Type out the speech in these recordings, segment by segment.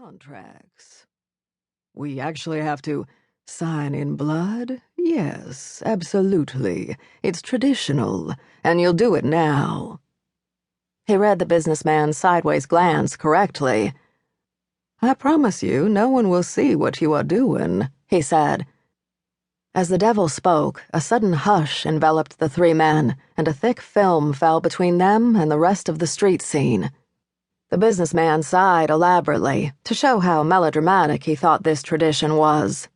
contracts. We actually have to sign in blood? Yes, absolutely. It's traditional, and you'll do it now. He read the businessman's sideways glance correctly. I promise you, no one will see what you are doing, he said. As the devil spoke, a sudden hush enveloped the three men, and a thick film fell between them and the rest of the street scene. The businessman sighed elaborately to show how melodramatic he thought this tradition was.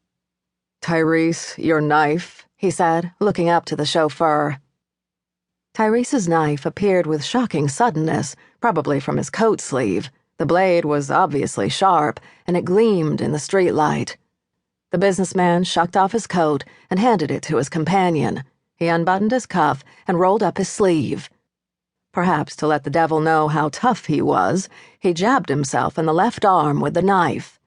Tyrese, your knife, he said, looking up to the chauffeur. Tyrese's knife appeared with shocking suddenness, probably from his coat sleeve. The blade was obviously sharp, and it gleamed in the streetlight. The businessman shucked off his coat and handed it to his companion. He unbuttoned his cuff and rolled up his sleeve. Perhaps to let the devil know how tough he was, he jabbed himself in the left arm with the knife.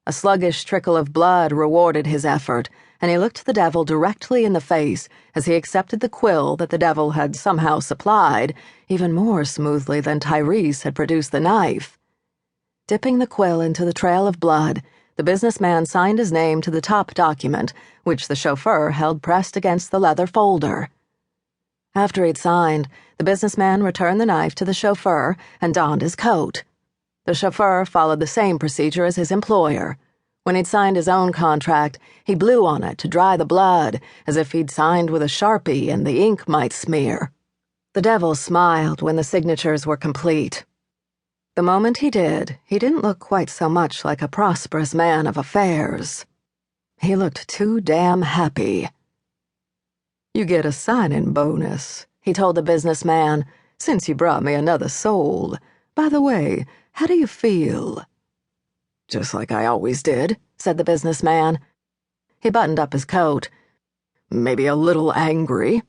A sluggish trickle of blood rewarded his effort, and he looked the devil directly in the face as he accepted the quill that the devil had somehow supplied, even more smoothly than Tyrese had produced the knife. Dipping the quill into the trail of blood, the businessman signed his name to the top document, which the chauffeur held pressed against the leather folder. After he'd signed, the businessman returned the knife to the chauffeur and donned his coat. The chauffeur followed the same procedure as his employer. When he'd signed his own contract, he blew on it to dry the blood, as if he'd signed with a Sharpie and the ink might smear. The devil smiled when the signatures were complete. The moment he did, he didn't look quite so much like a prosperous man of affairs. He looked too damn happy. You get a sign-in bonus, he told the businessman, since you brought me another soul. By the way, how do you feel? Just like I always did, said the businessman. He buttoned up his coat. Maybe a little angry.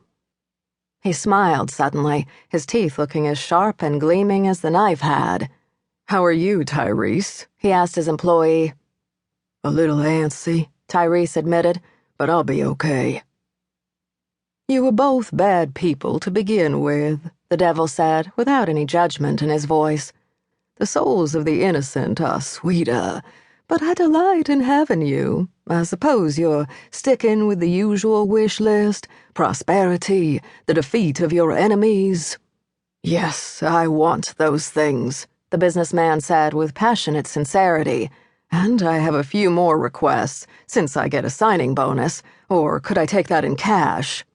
He smiled suddenly, his teeth looking as sharp and gleaming as the knife had. How are you, Tyrese? He asked his employee. A little antsy, Tyrese admitted, but I'll be okay. You were both bad people to begin with, the devil said, without any judgment in his voice. The souls of the innocent are sweeter, but I delight in having you. I suppose you're sticking with the usual wish list, prosperity, the defeat of your enemies. Yes, I want those things, the businessman said with passionate sincerity. And I have a few more requests, since I get a signing bonus, or could I take that in cash?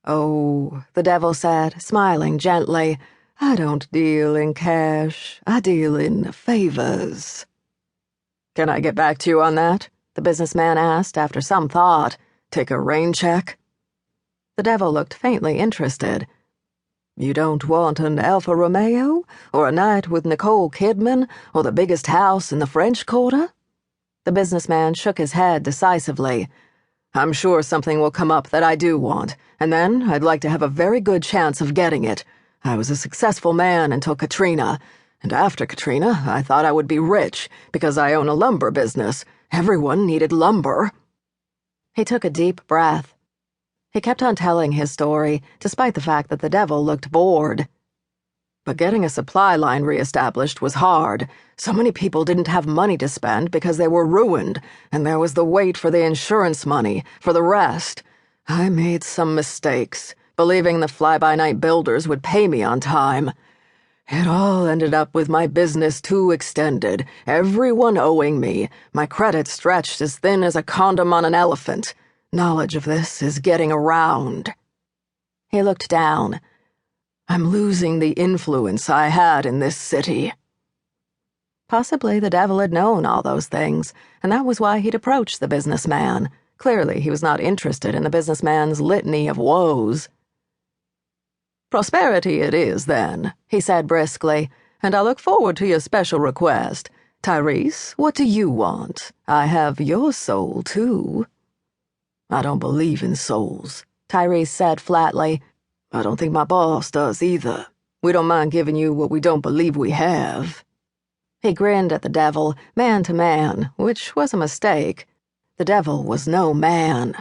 Oh, the devil said, smiling gently, I don't deal in cash. I deal in favors. Can I get back to you on that? The businessman asked after some thought. Take a rain check? The devil looked faintly interested. You don't want an Alfa Romeo? Or a night with Nicole Kidman? Or the biggest house in the French Quarter? The businessman shook his head decisively. I'm sure something will come up that I do want, and then I'd like to have a very good chance of getting it. I was a successful man until Katrina, and after Katrina, I thought I would be rich because I own a lumber business. Everyone needed lumber. He took a deep breath. He kept on telling his story, despite the fact that the devil looked bored. But getting a supply line reestablished was hard. So many people didn't have money to spend because they were ruined, and there was the wait for the insurance money, for the rest. I made some mistakes, believing the fly-by-night builders would pay me on time. It all ended up with my business too extended, everyone owing me, my credit stretched as thin as a condom on an elephant. Knowledge of this is getting around. He looked down. I'm losing the influence I had in this city. Possibly the devil had known all those things, and that was why he'd approached the businessman. Clearly he was not interested in the businessman's litany of woes. Prosperity it is, then, he said briskly, and I look forward to your special request. Tyrese, what do you want? I have your soul, too. I don't believe in souls, Tyrese said flatly. I don't think my boss does either. We don't mind giving you what we don't believe we have. He grinned at the devil, man to man, which was a mistake. The devil was no man.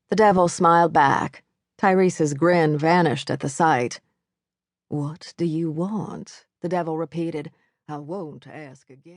The devil smiled back. Tyrese's grin vanished at the sight. What do you want? The devil repeated. I won't ask again.